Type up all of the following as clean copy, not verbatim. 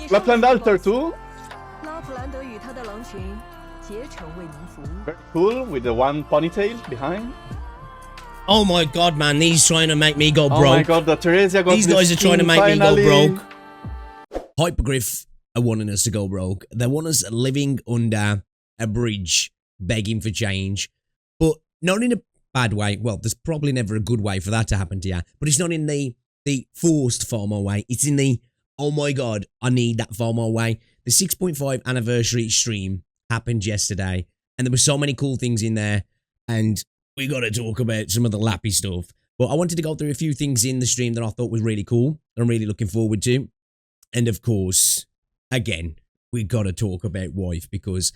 Lappland altar too. 拉普兰德与他的狼群竭诚为您服务。 Very cool with the one ponytail behind. Oh my god, man, these trying to make me go broke. Oh my god, the Theresia got These guys are trying to make finally. me go broke. Hypergriff are wanting us to go broke. They want us living under a bridge, begging for change. But not in a bad way. Well, there's probably never a good way for that to happen to you. But it's not in the forced FOMO way. It's in the, oh my god, I need that FOMO way. The 6.5 anniversary stream happened yesterday. And there were so many cool things in there. And we got to talk about some of the lappy stuff. But I wanted to go through a few things in the stream that I thought was really cool. I'm really looking forward to. And of course, again, we got to talk about wife because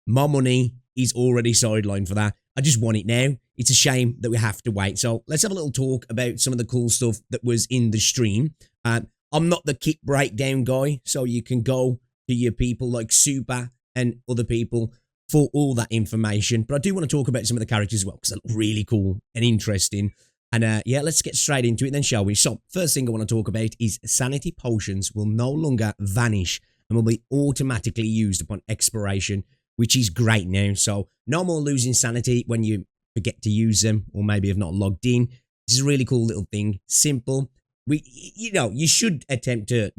my money is already sidelined for that. I just want it now. It's a shame that we have to wait. So let's have a little talk about some of the cool stuff that was in the stream. I'm not the kit breakdown guy, so you can go to your people like Super and other people for all that information. But I do want to talk about some of the characters as well because they look really cool and interesting. And yeah, let's get straight into it then, shall we? So first thing I want to talk about is sanity potions will no longer vanish and will be automatically used upon expiration, which is great now. So no more losing sanity when you forget to use them or maybe have not logged in. This is a really cool little thing. Simple. You should attempt to,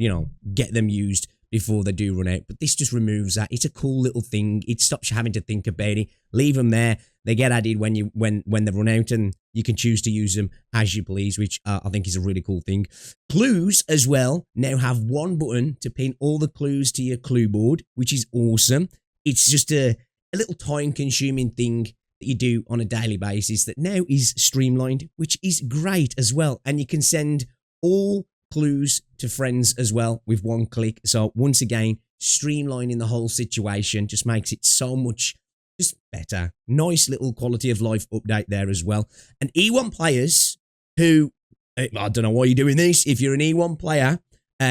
get them used before they do run out. But this just removes that. It's a cool little thing. It stops you having to think about it. Leave them there. They get added when they run out, and you can choose to use them as you please, which I think is a really cool thing. Clues as well now have one button to pin all the clues to your clue board, which is awesome. It's just a little time-consuming thing that you do on a daily basis that now is streamlined, which is great as well. And you can send all clues to friends as well with one click. So once again, streamlining the whole situation just makes it so much just better. Nice little quality of life update there as well. And E1 players who, I don't know why you're doing this. If you're an E1 player,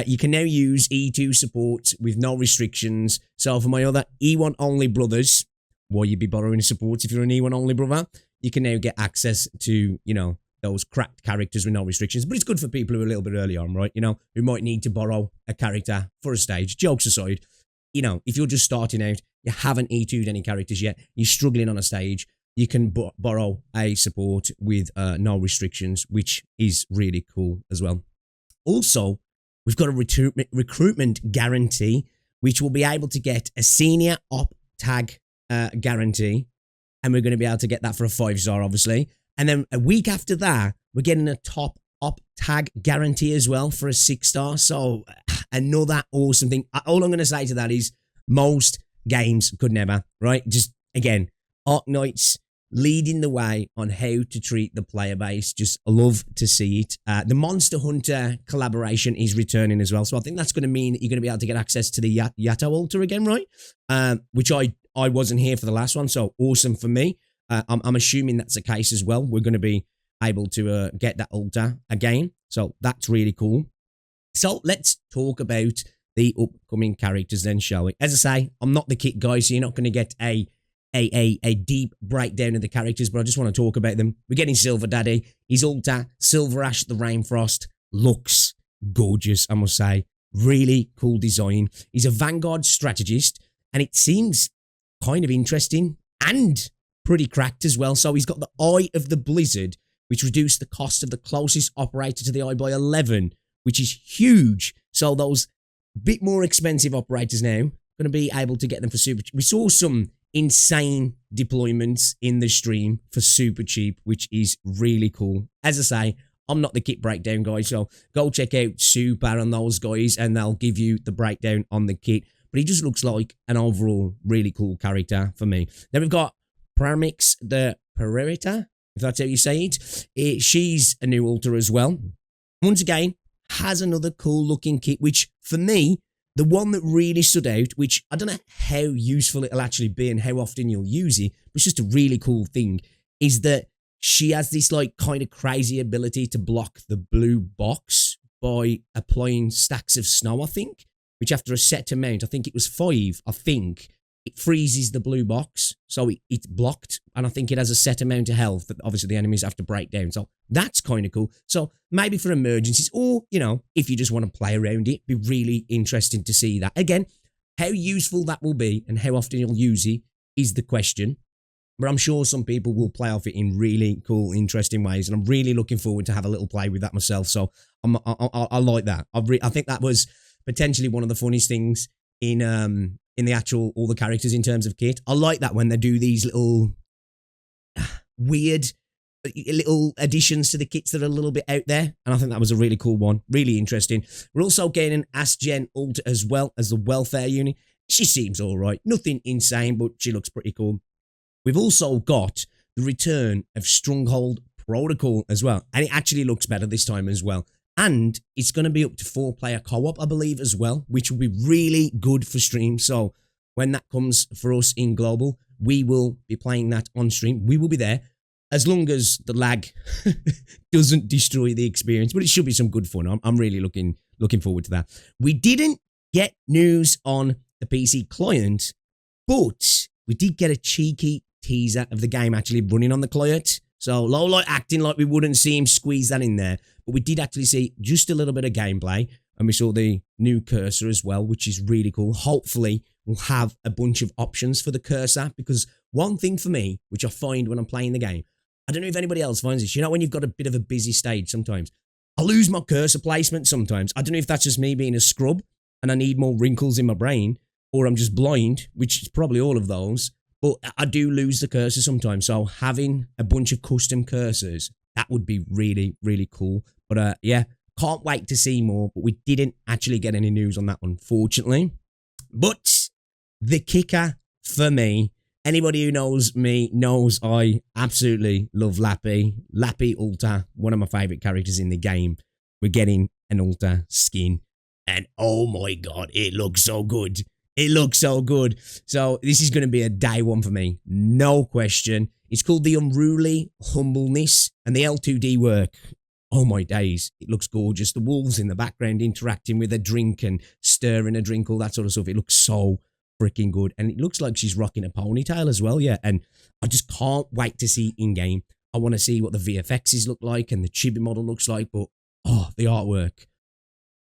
you can now use E2 support with no restrictions. So for my other E1 only brothers, why you'd be borrowing support if you're an E1 only brother, you can now get access to, those cracked characters with no restrictions. But it's good for people who are a little bit early on, right? Who might need to borrow a character for a stage. Jokes aside, if you're just starting out, you haven't E2'd any characters yet, you're struggling on a stage, you can borrow a support with no restrictions, which is really cool as well. Also, we've got a recruitment guarantee, which will be able to get a senior op tag guarantee. And we're going to be able to get that for a 5-star, obviously. And then a week after that, we're getting a top op tag guarantee as well for a 6-star. So another awesome thing. All I'm going to say to that is most games could never, right? Just, again, Arknights leading the way on how to treat the player base. Just love to see it. The Monster Hunter collaboration is returning as well. So I think that's going to mean that you're going to be able to get access to the Yato altar again, right? Which I wasn't here for the last one. So awesome for me. I'm assuming that's the case as well. We're going to be able to get that altar again. So that's really cool. So let's talk about the upcoming characters then, shall we? As I say, I'm not the kit guy, so you're not going to get a deep breakdown of the characters, but I just want to talk about them. We're getting Silver Daddy. His altar, Silver Ash the Rainfrost, looks gorgeous, I must say. Really cool design. He's a Vanguard strategist, and it seems kind of interesting and pretty cracked as well. So he's got the Eye of the Blizzard, which reduced the cost of the closest operator to the eye by 11, which is huge. So those bit more expensive operators now going to be able to get them for super cheap. We saw some insane deployments in the stream for super cheap, which is really cool. As I say, I'm not the kit breakdown guy, so go check out Super and those guys and they'll give you the breakdown on the kit. But he just looks like an overall really cool character for me. Then we've got Pramix the Pererita, if that's how you say it. She's a new altar as well. Once again, has another cool looking kit, which for me, the one that really stood out, which I don't know how useful it'll actually be and how often you'll use it, but it's just a really cool thing, is that she has this like kind of crazy ability to block the blue box by applying stacks of snow, I think, which after a set amount, I think it was 5, it freezes the blue box, so it's blocked, and I think it has a set amount of health that obviously the enemies have to break down, so that's kind of cool. So maybe for emergencies, or, you know, if you just want to play around it, be really interesting to see that. Again, how useful that will be and how often you'll use it is the question, but I'm sure some people will play off it in really cool, interesting ways, and I'm really looking forward to have a little play with that myself, so I like that. I think that was potentially one of the funniest things in the actual, all the characters in terms of kit. I like that when they do these little weird little additions to the kits that are a little bit out there, and I think that was a really cool one, really interesting. We're also gaining Asgen Ulta as well as the welfare unit. She seems all right, nothing insane, but she looks pretty cool. We've also got the return of Stronghold Protocol as well, and it actually looks better this time as well. And it's going to be up to 4-player co-op, I believe, as well, which will be really good for stream. So when that comes for us in Global, we will be playing that on stream. We will be there, as long as the lag doesn't destroy the experience. But it should be some good fun. I'm really looking forward to that. We didn't get news on the PC client, but we did get a cheeky teaser of the game actually running on the client. So Lowlight acting like we wouldn't see him squeeze that in there. But we did actually see just a little bit of gameplay. And we saw the new cursor as well, which is really cool. Hopefully, we'll have a bunch of options for the cursor. Because one thing for me, which I find when I'm playing the game, I don't know if anybody else finds this. You know when you've got a bit of a busy stage sometimes? I lose my cursor placement sometimes. I don't know if that's just me being a scrub and I need more wrinkles in my brain. Or I'm just blind, which is probably all of those. But I do lose the cursor sometimes, so having a bunch of custom cursors, that would be really, really cool. But yeah, can't wait to see more, but we didn't actually get any news on that one, fortunately. But the kicker for me, anybody who knows me knows I absolutely love Lappy. Lappy Ulta, one of my favourite characters in the game. We're getting an Ulta skin, and oh my god, it looks so good. It looks so good. So this is going to be a day one for me. No question. It's called the Unruly Humbleness and the L2D work. Oh my days. It looks gorgeous. The wolves in the background interacting with a drink and stirring a drink, all that sort of stuff. It looks so freaking good. And it looks like she's rocking a ponytail as well. Yeah. And I just can't wait to see in-game. I want to see what the VFXs look like and the chibi model looks like. But, oh, the artwork.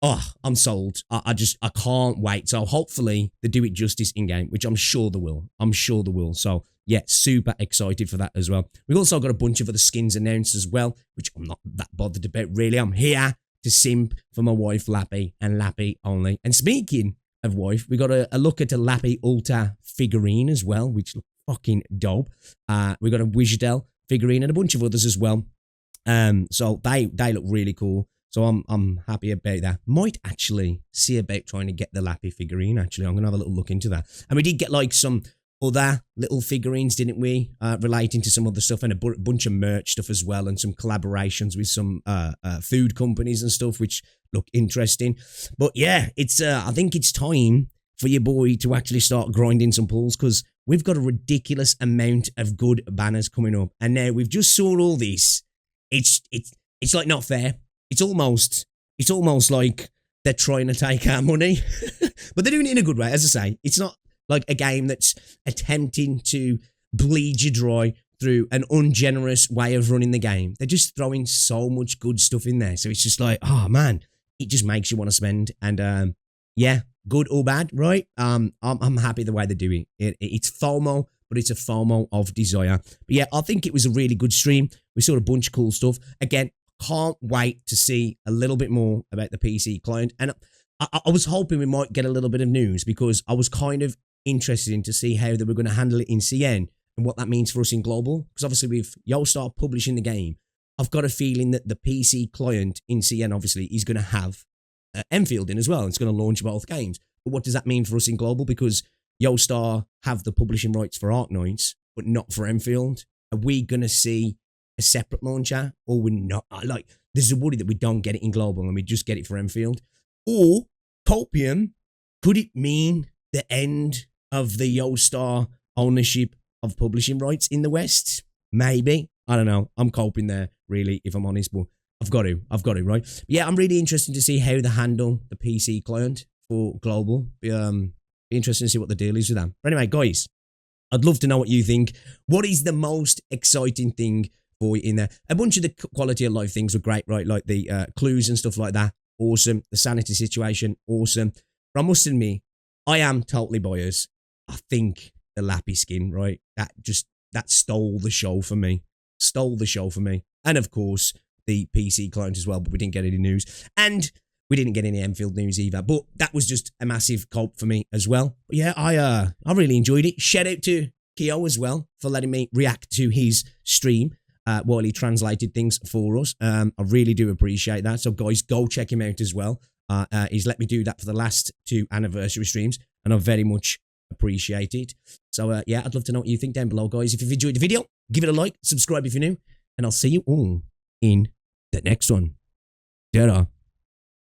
Oh, I'm sold. I can't wait. So hopefully they do it justice in-game, which I'm sure they will. I'm sure they will. So yeah, super excited for that as well. We've also got a bunch of other skins announced as well, which I'm not that bothered about really. I'm here to simp for my wife Lappy and Lappy only. And speaking of wife, we got a look at a Lappy Ulta figurine as well, which looks fucking dope. We got a Wishdell figurine and a bunch of others as well. So they look really cool. So I'm happy about that. Might actually see about trying to get the Lappy figurine, actually. I'm going to have a little look into that. And we did get like some other little figurines, didn't we? Relating to some other stuff and a bunch of merch stuff as well. And some collaborations with some food companies and stuff, which look interesting. But yeah, it's I think it's time for your boy to actually start grinding some pulls because we've got a ridiculous amount of good banners coming up. And now we've just saw all this. It's like not fair. It's almost like they're trying to take our money, but they're doing it in a good way. As I say, it's not like a game that's attempting to bleed you dry through an ungenerous way of running the game. They're just throwing so much good stuff in there. So it's just like, oh man, it just makes you want to spend. And yeah, good or bad, right? I'm happy the way they do it. It's FOMO, but it's a FOMO of desire. But yeah, I think it was a really good stream. We saw a bunch of cool stuff. Again, can't wait to see a little bit more about the PC client. And I was hoping we might get a little bit of news because I was kind of interested in to see how they were going to handle it in CN and what that means for us in global. Because obviously with Yostar publishing the game, I've got a feeling that the PC client in CN obviously is going to have Enfield in as well. It's going to launch both games. But what does that mean for us in global? Because Yostar have the publishing rights for Arknights, but not for Enfield. Are we going to see a separate launcher, or we're not? Like, there's a worry that we don't get it in global and we just get it for Enfield. Or Copium, could it mean the end of the Yostar ownership of publishing rights in the West? Maybe. I don't know. I'm coping there, really, if I'm honest, but I've got to, right? But yeah, I'm really interested to see how they handle the PC client for global. Be interesting to see what the deal is with that. But anyway, guys, I'd love to know what you think. What is the most exciting thing for you in there? A bunch of the quality of life things were great, right? Like the clues and stuff like that. Awesome. The sanity situation, awesome. But I must admit, I am totally biased. I think the Lappy skin, right? That stole the show for me. Stole the show for me. And of course, the PC clones as well, but we didn't get any news. And we didn't get any Enfield news either. But that was just a massive culp for me as well. But yeah, I really enjoyed it. Shout out to Keo as well for letting me react to his stream while he translated things for us. I really do appreciate that. So guys, go check him out as well. He's let me do that for the last 2 anniversary streams, and I very much appreciate it. So yeah, I'd love to know what you think down below, guys. If you've enjoyed the video, give it a like, subscribe if you're new, and I'll see you all in the next one. Ta-da.